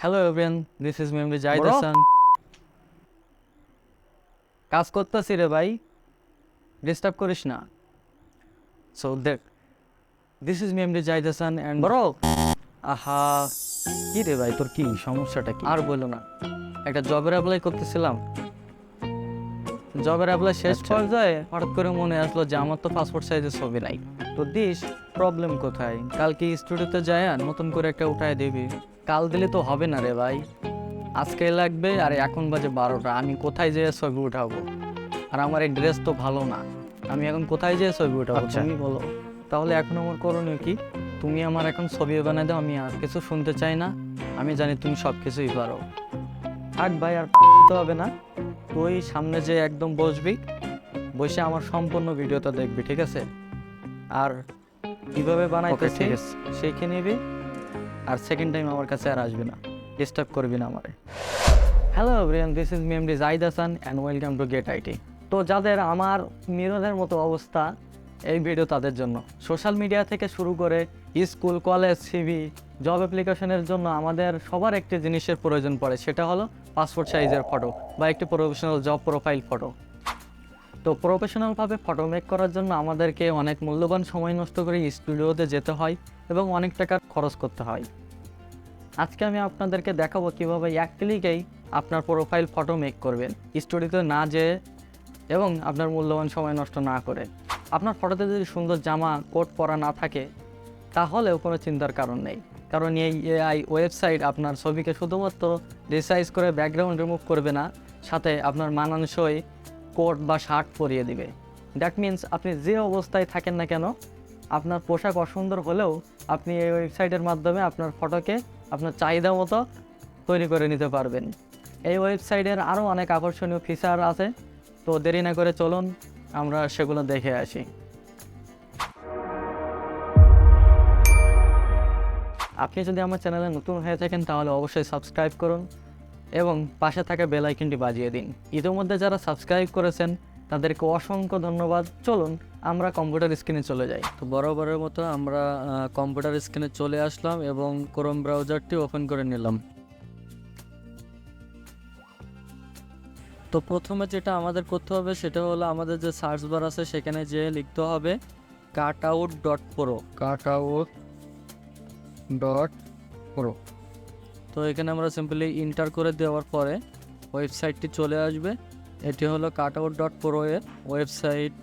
Hello everyone, this is memory Zahid Hasan. কাজ করতেছি রে ভাই, ডিস্টার্ব করিস না। সো দেখ, this is memory Zahid Hasan and bro. আহা, কি রে ভাই, তোর কি সমস্যাটা কি? আর বলো না, একটা জবের অ্যাপ্লাই করতেছিলাম। জবের অ্যাপ্লাই শেষ পর্যায়ে হঠাৎ করে মনে আসলো যে আমার তো পাসপোর্ট সাইজের ছবি নাই। তো দিস প্রবলেম কোথায়? কালকে স্টুডিওতে যায় নতুন করে একটা উঠায় দিবি। কাল দিলে তো হবে না রে ভাই, আজকে লাগবে। আর এখন বাজে 12টা, আমি কোথায় যেয়ে ছবি উঠাবো? আর আমার এই ড্রেস তো ভালো না, আমি এখন কোথায় যেয়ে ছবি উঠাবো? তুমি বলো। তাহলে এখন আমার করণীয় কি? তুমি আমার এখন ছবি বানাই দাও, আমি আর কিছু শুনতে চাই না। আমি জানি তুমি সব কিছুই পারো। থাক ভাই, আর দিতে হবে না। তুই সামনে যে একদম বসবি, বসে আমার সম্পূর্ণ ভিডিওটা দেখবি, ঠিক আছে? আর কিভাবে বানাইতেছি শিখে নিবি। আর সেকেন্ড টাইম আমার কাছে আর আসবি না, ডিস্টার্ব করবি না আমারে। Hello everyone, this is memory Zahid Hasan and welcome to getit। তো যাদের আমার মিরনের মতো অবস্থা, এই ভিডিও তাদের জন্য। সোশ্যাল মিডিয়া থেকে শুরু করে স্কুল, কলেজ, সিভি, জব অ্যাপ্লিকেশনের জন্য আমাদের সবার একটি জিনিসের প্রয়োজন পড়ে, সেটা হলো পাসপোর্ট সাইজের ফটো বা একটি প্রফেশনাল জব প্রোফাইল ফটো। তো প্রফেশনালভাবে ফটো মেক করার জন্য আমাদেরকে অনেক মূল্যবান সময় নষ্ট করে স্টুডিওতে যেতে হয় এবং অনেক টাকা খরচ করতে হয়। আজকে আমি আপনাদেরকে দেখাবো কিভাবে এক ক্লিকেই আপনার প্রোফাইল ফটো মেক করবেন, স্টুডিওতে না যেয়ে এবং আপনার মূল্যবান সময় নষ্ট না করে। আপনার ফটোতে যদি সুন্দর জামা কোট পরা না থাকে, তাহলেও কোনো চিন্তার কারণ নেই, কারণ এই এআই ওয়েবসাইট আপনার ছবিকে শুধুমাত্র রিসাইজ করে ব্যাকগ্রাউন্ড রিমুভ করবে না, সাথে আপনার মানানসই কোট বা শার্ট পরিয়ে দিবে। দ্যাট মিন্স আপনি যে অবস্থায় থাকেন না কেন, আপনার পোশাক অসুন্দর হলেও আপনি এই ওয়েবসাইটের মাধ্যমে আপনার ফটোকে আপনার চাহিদা মতো তৈরি করে নিতে পারবেন। এই ওয়েবসাইটের আরও অনেক আকর্ষণীয় ফিচার আছে, তো দেরি না করে চলুন আমরা সেগুলো দেখে আসি। আপনি যদি আমার চ্যানেলে নতুন হয়ে থাকেন তাহলে অবশ্যই সাবস্ক্রাইব করুন এবং পাশে থাকা বেল আইকনটি বাজিয়ে দিন। ইতিমধ্যে যারা সাবস্ক্রাইব করেছেন তাদেরকে অসংখ্য ধন্যবাদ। চলুন আমরা কম্পিউটার স্ক্রিনে চলে যাই। তো বরাবরের মতো আমরা কম্পিউটার স্ক্রিনে চলে আসলাম এবং ক্রোম ব্রাউজারটি ওপেন করে নিলাম। তো প্রথমে যেটা আমাদের করতে হবে সেটা হলো আমাদের যে সার্চ বার আছে সেখানে যেয়ে লিখতে হবে cutout.pro। cutout.pro। তো এখানে আমরা সিম্পলি এন্টার করে দেওয়ার পরে ওয়েবসাইটটি চলে আসবে। এটি হলো cutout.pro এর ওয়েবসাইট।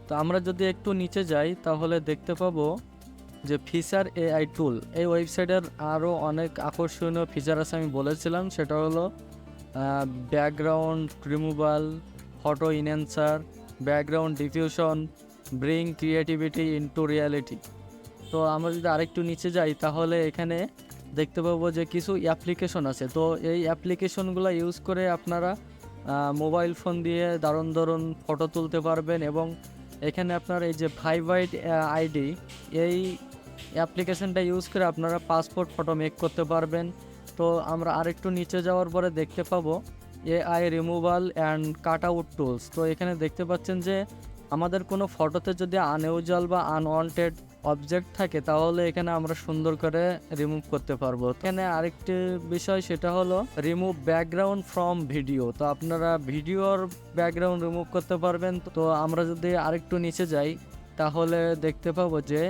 তো আমরা যদি একটু নিচে যাই তাহলে দেখতে পাবো যে ফিচার এআই টুল। এই ওয়েবসাইটের আরও অনেক আকর্ষণীয় ফিচার আছে, আমি বলেছিলাম। সেটা হলো background removal, photo enhancer, background diffusion, bring creativity into reality. তো আমরা যদি আরেকটু নিচে যাই তাহলে এখানে দেখতে পাবো যে কিছু অ্যাপ্লিকেশন আছে। তো এই অ্যাপ্লিকেশনগুলো ইউজ করে আপনারা মোবাইল ফোন দিয়ে দারুণ দারুণ ফটো তুলতে পারবেন। এবং এখানে আপনার এই যে ভাইভাইট আইডি, এই অ্যাপ্লিকেশনটা ইউজ করে আপনারা পাসপোর্ট ফটো মেক করতে পারবেন। তো আমরা আরেকটু নিচে যাওয়ার পরে দেখতে পাবো AI removal and cut out tools. তো এখানে দেখতে পাচ্ছেন যে আমাদের কোনো ফটোতে যদি আনইউজুয়াল বা আনওয়ান্টেড অবজেক্ট থাকে তাহলে এখানে আমরা সুন্দর করে রিমুভ করতে পারবো। এখানে আরেকটি বিষয় সেটা হলো রিমুভ ব্যাকগ্রাউন্ড ফ্রম ভিডিও। তো আপনারা ভিডিওর ব্যাকগ্রাউন্ড রিমুভ করতে পারবেন। তো আমরা যদি আরেকটু নিচে যাই তাহলে দেখতে পাবো যে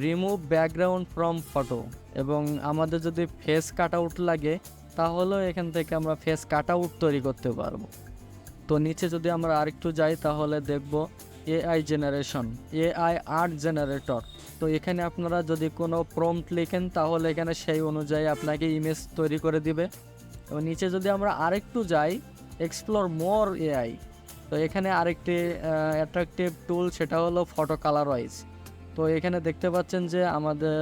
রিমুভ ব্যাকগ্রাউন্ড ফ্রম ফটো। এবং আমাদের যদি ফেস কাট আউট লাগে তাহলেও এখান থেকে আমরা ফেস কাট আউট তৈরি করতে পারবো। তো নিচে যদি আমরা আরেকটু যাই তাহলে দেখব AI generation, AI art generator. তো এখানে আপনারা যদি কোনো প্রম্পট লিখেন তাহলে এখানে সেই অনুযায়ী আপনাকে ইমেজ তৈরি করে দিবে। এবং নিচে যদি আমরা আরেকটু যাই, এক্সপ্লোর মোর এআই। তো এখানে আরেকটি অ্যাট্রাকটিভ টুল, সেটা হলো ফটো কালারাইজ। তো এখানে দেখতে পাচ্ছেন যে আমাদের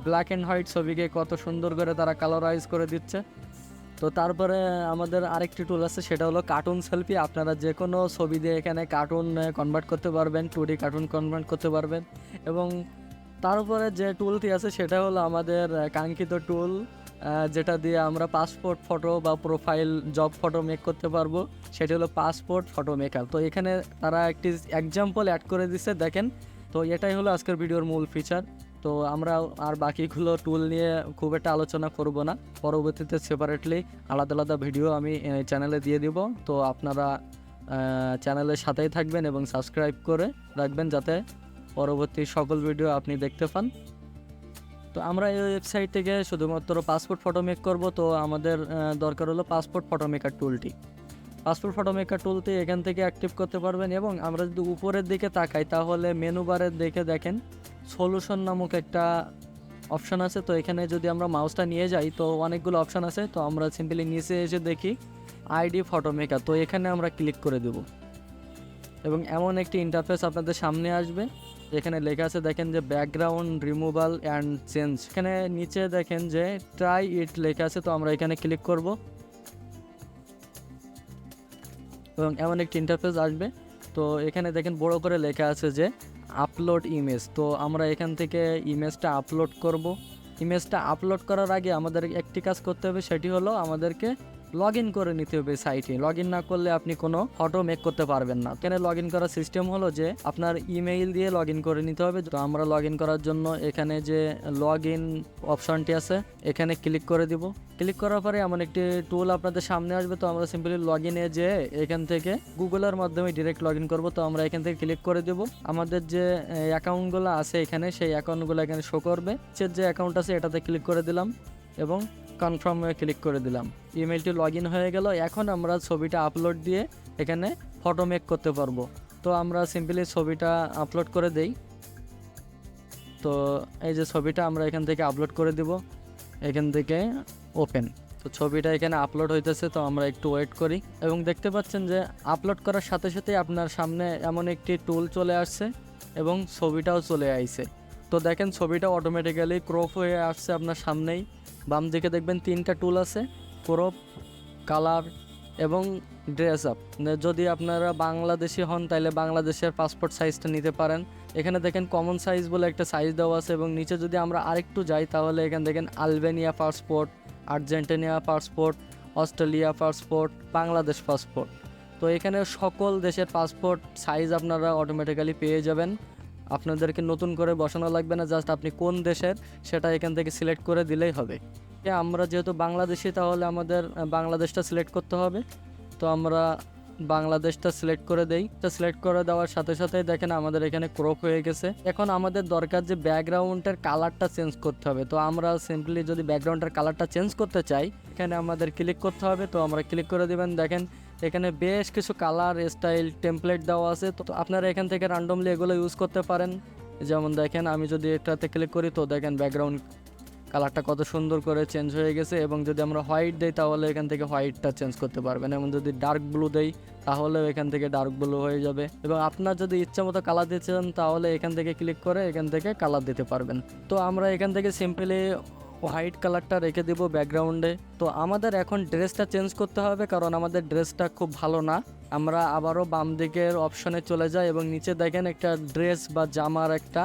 ব্ল্যাক অ্যান্ড হোয়াইট ছবিকে কত সুন্দর করে তারা কালারাইজ করে দিচ্ছে। তো তারপরে আমাদের আরেকটি টুল আছে, সেটা হলো কার্টুন সেলফি। আপনারা যে কোনো ছবি দিয়ে এখানে কার্টুন কনভার্ট করতে পারবেন, 2D কার্টুন কনভার্ট করতে পারবেন। এবং তারপরে যে টুলটি আছে সেটা হলো আমাদের কাঙ্ক্ষিত টুল, যেটা দিয়ে আমরা পাসপোর্ট ফটো বা প্রোফাইল জব ফটো মেক করতে পারবো, সেটি হলো পাসপোর্ট ফটো মেকার। তো এখানে তারা একটি এক্সাম্পল অ্যাড করে দিচ্ছে, দেখেন। তো এটাই হলো আজকের ভিডিওর মূল ফিচার। তো আমরা আর বাকিগুলো টুল নিয়ে খুব একটা আলোচনা করব না, পরবর্তীতে সেপারেটলি আলাদা আলাদা ভিডিও আমি চ্যানেলে দিয়ে দিব। তো আপনারা চ্যানেলের সাথেই থাকবেন এবং সাবস্ক্রাইব করে রাখবেন যাতে পরবর্তী সকল ভিডিও আপনি দেখতে পান। তো আমরা এই ওয়েবসাইট থেকে শুধুমাত্র পাসপোর্ট ফটো মেক করব। তো আমাদের দরকার হলো পাসপোর্ট ফটো মেকার টুলটি। পাসপোর্ট ফটো মেকার টুলটি এখান থেকে অ্যাক্টিভ করতে পারবেন এবং আমরা যদি উপরের দিকে তাকাই তাহলে মেনু বারের দিকে দেখেন সলিউশন নামক একটা অপশান আছে। তো এখানে যদি আমরা মাউসটা নিয়ে যাই তো অনেকগুলো অপশান আছে। তো আমরা সিম্পলি নিচে এসে দেখি আইডি ফটো মেকার, তো এখানে আমরা ক্লিক করে দেব এবং এমন একটি ইন্টারফেস আপনাদের সামনে আসবে। এখানে লেখা আছে দেখেন যে ব্যাকগ্রাউন্ড রিমুভাল অ্যান্ড চেঞ্জ, এখানে নিচে দেখেন যে ট্রাই ইট লেখা আছে। তো আমরা এখানে ক্লিক করব এবং এমন একটি ইন্টারফেস আসবে। তো এখানে দেখেন বড় করে লেখা আছে যে আপলোড ইমেজ। তো আমরা এখান থেকে ইমেজটা আপলোড করব। ইমেজটা আপলোড করার আগে আমাদের একটি কাজ করতে হবে, সেটি হলো আমাদেরকে লগ ইন করে নিতে হবে সাইটে। লগ ইন না করলে আপনি কোনো ফটো মেক করতে পারবেন না। এখানে লগ ইন করার সিস্টেম হলো যে আপনার ইমেইল দিয়ে লগ ইন করে নিতে হবে। তো আমরা লগ ইন করার জন্য এখানে যে লগ ইন অপশনটি আছে এখানে ক্লিক করে দিব। ক্লিক করার পরে এমন একটি টুল আপনাদের সামনে আসবে। তো আমরা সিম্পলি লগ ইনে যে এখান থেকে গুগলের মাধ্যমে ডিরেক্ট লগ ইন করবো। তো আমরা এখান থেকে ক্লিক করে দেব। আমাদের যে অ্যাকাউন্টগুলো আছে এখানে সেই অ্যাকাউন্টগুলো এখানে শো করবে। যে অ্যাকাউন্ট আছে এটাতে ক্লিক করে দিলাম এবং কনফার্মে ক্লিক করে দিলাম। ইমেলটি লগ ইন হয়ে গেল। এখন আমরা ছবিটা আপলোড দিয়ে এখানে ফটো মেক করতে পারবো। তো আমরা সিম্পলি ছবিটা আপলোড করে দেই। তো এই যে ছবিটা আমরা এখান থেকে আপলোড করে দিব, এখান থেকে ওপেন। তো ছবিটা এখানে আপলোড হইতেছে। তো আমরা একটু ওয়েট করি এবং দেখতে পাচ্ছেন যে আপলোড করার সাথে সাথে আপনার সামনে এমন একটি টুল চলে আসছে এবং ছবিটাও চলে আইছে। তো দেখেন ছবিটা অটোমেটিক্যালি ক্রপ হয়ে আসছে আপনার সামনেই। বাম দিকে দেখবেন 3টা টুল আছে, ক্রপ, কালার এবং ড্রেস আপ। যদি আপনারা বাংলাদেশি হন তাহলে বাংলাদেশের পাসপোর্ট সাইজটা নিতে পারেন। এখানে দেখেন কমন সাইজ বলে একটা সাইজ দেওয়া আছে এবং নিচে যদি আমরা আরেকটু যাই তাহলে এখানে দেখেন Albania passport, Argentina passport, Australia passport, Bangladesh passport. তো এখানে সকল দেশের পাসপোর্ট সাইজ আপনারা অটোমেটিক্যালি পেয়ে যাবেন। আপনাদেরকে নতুন করে বসানো লাগবে না, জাস্ট আপনি কোন দেশের সেটা এখান থেকে সিলেক্ট করে দিলেই হবে। আমরা যেহেতু বাংলাদেশি তাহলে আমাদের বাংলাদেশটা সিলেক্ট করতে হবে। তো আমরা বাংলাদেশটা সিলেক্ট করে দেই। তো সিলেক্ট করে দেওয়ার সাথে সাথে দেখেন আমাদের এখানে ক্রপ হয়ে গেছে। এখন আমাদের দরকার যে ব্যাকগ্রাউন্ডের কালারটা চেঞ্জ করতে হবে। তো আমরা সিম্পলি যদি ব্যাকগ্রাউন্ডের কালারটা চেঞ্জ করতে চাই এখানে আমাদের ক্লিক করতে হবে। তো আমরা ক্লিক করে দেবেন। দেখেন এখানে বেশ কিছু কালার স্টাইল টেমপ্লেট দেওয়া আছে। তো আপনারা এখান থেকে র্যান্ডমলি এগুলো ইউজ করতে পারেন। যেমন দেখেন আমি যদি এটাতে ক্লিক করি তো দেখেন ব্যাকগ্রাউন্ড কালারটা কত সুন্দর করে চেঞ্জ হয়ে গেছে। এবং যদি আমরা হোয়াইট দেই তাহলে এখান থেকে হোয়াইটটা চেঞ্জ করতে পারবেন। এবং যদি ডার্ক ব্লু দেই তাহলেও এখান থেকে ডার্ক ব্লু হয়ে যাবে। এবং আপনার যদি ইচ্ছা মতো কালার দিতে চান তাহলে এখান থেকে ক্লিক করে এখান থেকে কালার দিতে পারবেন। তো আমরা এখান থেকে সিম্পলি হোয়াইট কালারটা রেখে দিব ব্যাকগ্রাউন্ডে। তো আমাদের এখন ড্রেসটা চেঞ্জ করতে হবে কারণ আমাদের ড্রেসটা খুব ভালো না। আমরা আবারও বাম দিকের অপশনে চলে যাই এবং নিচে দেখেন একটা ড্রেস বা জামার একটা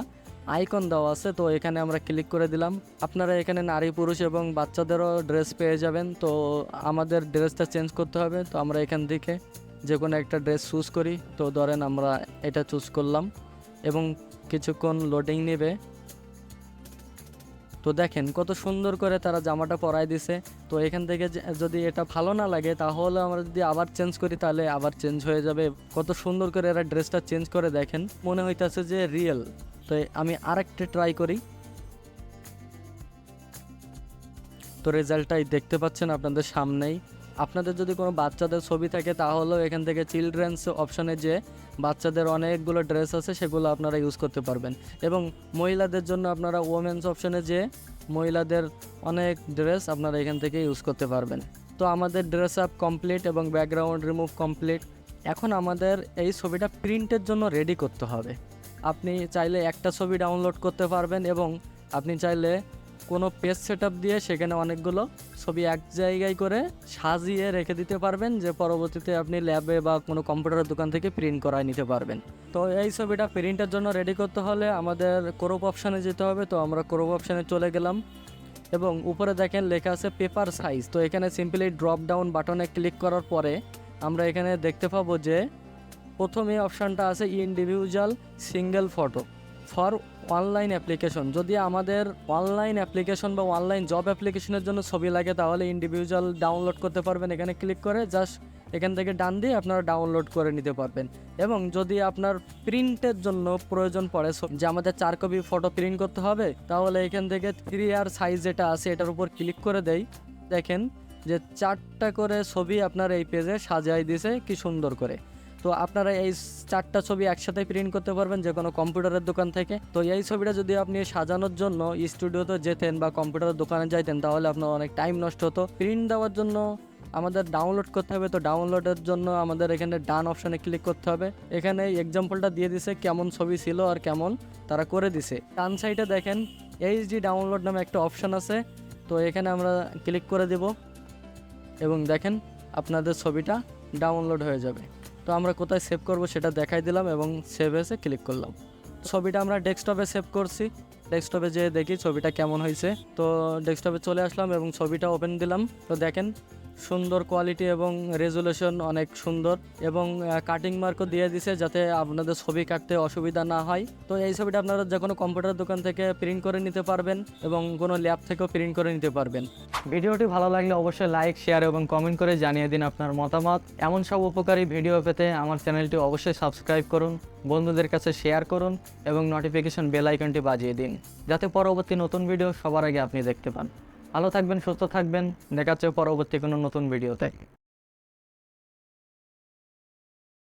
আইকন দেওয়া আছে। তো এখানে আমরা ক্লিক করে দিলাম। আপনারা এখানে নারী পুরুষ এবং বাচ্চাদেরও ড্রেস পেয়ে যাবেন। তো আমাদের ড্রেসটা চেঞ্জ করতে হবে। তো আমরা এখান থেকে যে কোনো একটা ড্রেস চুজ করি। তো ধরেন আমরা এটা চুজ করলাম এবং কিছুক্ষণ লোডিং নেবে। তো দেখেন কত সুন্দর করে তারা জামাটা পরায় দিছে। তো এখান থেকে যদি এটা ভালো না লাগে তাহলে আমরা যদি আবার চেঞ্জ করি তাহলে আবার চেঞ্জ হয়ে যাবে। কত সুন্দর করে এরা ড্রেসটা চেঞ্জ করে দেখেন, মনে হইতেছে যে রিয়েল। তো আমি আরেকটা ট্রাই করি। তো রেজাল্টটাই দেখতে পাচ্ছেন আপনাদের সামনেই। আপনাদের যদি কোনো বাচ্চাদের ছবি থাকে তাহলেও এখান থেকে চিলড্রেন্স অপশনে যে বাচ্চাদের অনেকগুলো ড্রেস আছে সেগুলো আপনারা ইউজ করতে পারবেন। এবং মহিলাদের জন্য আপনারা ওমেন্স অপশনে যে মহিলাদের অনেক ড্রেস আপনারা এখান থেকে ইউজ করতে পারবেন। তো আমাদের ড্রেস আপ কমপ্লিট এবং ব্যাকগ্রাউন্ড রিমুভ কমপ্লিট। এখন আমাদের এই ছবিটা প্রিন্টের জন্য রেডি করতে হবে। আপনি চাইলে একটা ছবি ডাউনলোড করতে পারবেন এবং আপনি চাইলে কোনো পেজ সেটআপ দিয়ে সেখানে অনেকগুলো ছবি এক জায়গায় করে সাজিয়ে রেখে দিতে পারবেন, যে পরবর্তীতে আপনি ল্যাবে বা কোনো কম্পিউটারের দোকান থেকে প্রিন্ট করায় নিতে পারবেন। তো এই ছবিটা প্রিন্টের জন্য রেডি করতে হলে আমাদের ক্রপ অপশানে যেতে হবে। তো আমরা ক্রপ অপশানে চলে গেলাম এবং উপরে দেখেন লেখা আছে পেপার সাইজ। তো এখানে সিম্পলি ড্রপ ডাউন বাটনে ক্লিক করার পরে আমরা এখানে দেখতে পাবো যে প্রথমে অপশানটা আছে individual single photo. For online application. যদি আমাদের অনলাইন অ্যাপ্লিকেশন বা অনলাইন জব অ্যাপ্লিকেশনের জন্য ছবি লাগে তাহলে ইন্ডিভিজুয়াল ডাউনলোড করতে পারবেন। এখানে ক্লিক করে জাস্ট এখান থেকে ডান দিয়ে আপনারা ডাউনলোড করে নিতে পারবেন। এবং যদি আপনার প্রিন্টের জন্য প্রয়োজন পড়ে যে আমাদের 4 কপি ফটো প্রিন্ট করতে হবে, তাহলে এখান থেকে 3R সাইজ যেটা আছে এটার উপর ক্লিক করে দেই। দেখেন যে 4টা করে ছবি আপনার এই পেজে সাজাই দিছে কি সুন্দর করে। তো আপনারা এই 4টা ছবি একসাথে প্রিন্ট করতে পারবেন যে কোনো কম্পিউটারের দোকান থেকে। তো এই ছবিটা যদি আপনি সাজানোর জন্য স্টুডিওতে যেতেন বা কম্পিউটারের দোকানে যাইতেন তাহলে আপনার অনেক টাইম নষ্ট হতো। প্রিন্ট দেওয়ার জন্য আমাদের ডাউনলোড করতে হবে। তো ডাউনলোডের জন্য আমাদের এখানে ডান অপশানে ক্লিক করতে হবে। এখানে এক্সাম্পলটা দিয়ে দিছে কেমন ছবি ছিল আর কেমন তারা করে দিছে। ডান সাইডে দেখেন এইচডি ডাউনলোড নামে একটা অপশান আছে। তো এখানে আমরা ক্লিক করে দেব এবং দেখেন আপনাদের ছবিটা ডাউনলোড হয়ে যাবে। তো আমরা কোথায় সেভ করব সেটা দেখাই দিলাম এবং সেভ এসে ক্লিক করলাম। ছবিটা আমরা ডেস্কটপে সেভ করছি। ডেস্কটপে যেয়ে দেখি ছবিটা কেমন হয়েছে। তো ডেস্কটপে চলে আসলাম এবং ছবিটা ওপেন দিলাম। তো দেখেন সুন্দর কোয়ালিটি এবং রেজুলেশন অনেক সুন্দর এবং কাটিং মার্কও দিয়ে দিছে যাতে আপনাদের ছবি কাটতে অসুবিধা না হয়। তো এই ছবিটা আপনারা যে কোনো কম্পিউটার দোকান থেকে প্রিন্ট করে নিতে পারবেন এবং কোনো ল্যাব থেকেও প্রিন্ট করে নিতে পারবেন। ভিডিওটি ভালো লাগলে অবশ্যই লাইক, শেয়ার এবং কমেন্ট করে জানিয়ে দিন আপনার মতামত। এমন সব উপকারী ভিডিও পেতে আমার চ্যানেলটি অবশ্যই সাবস্ক্রাইব করুন, বন্ধুদের কাছে শেয়ার করুন এবং নোটিফিকেশন বেল আইকনটি বাজিয়ে দিন যাতে পরবর্তী নতুন ভিডিও সবার আগে আপনি দেখতে পান। ভালো থাকবেন, সুস্থ থাকবেন। দেখা হচ্ছে পরবর্তী কোনো নতুন ভিডিওতে।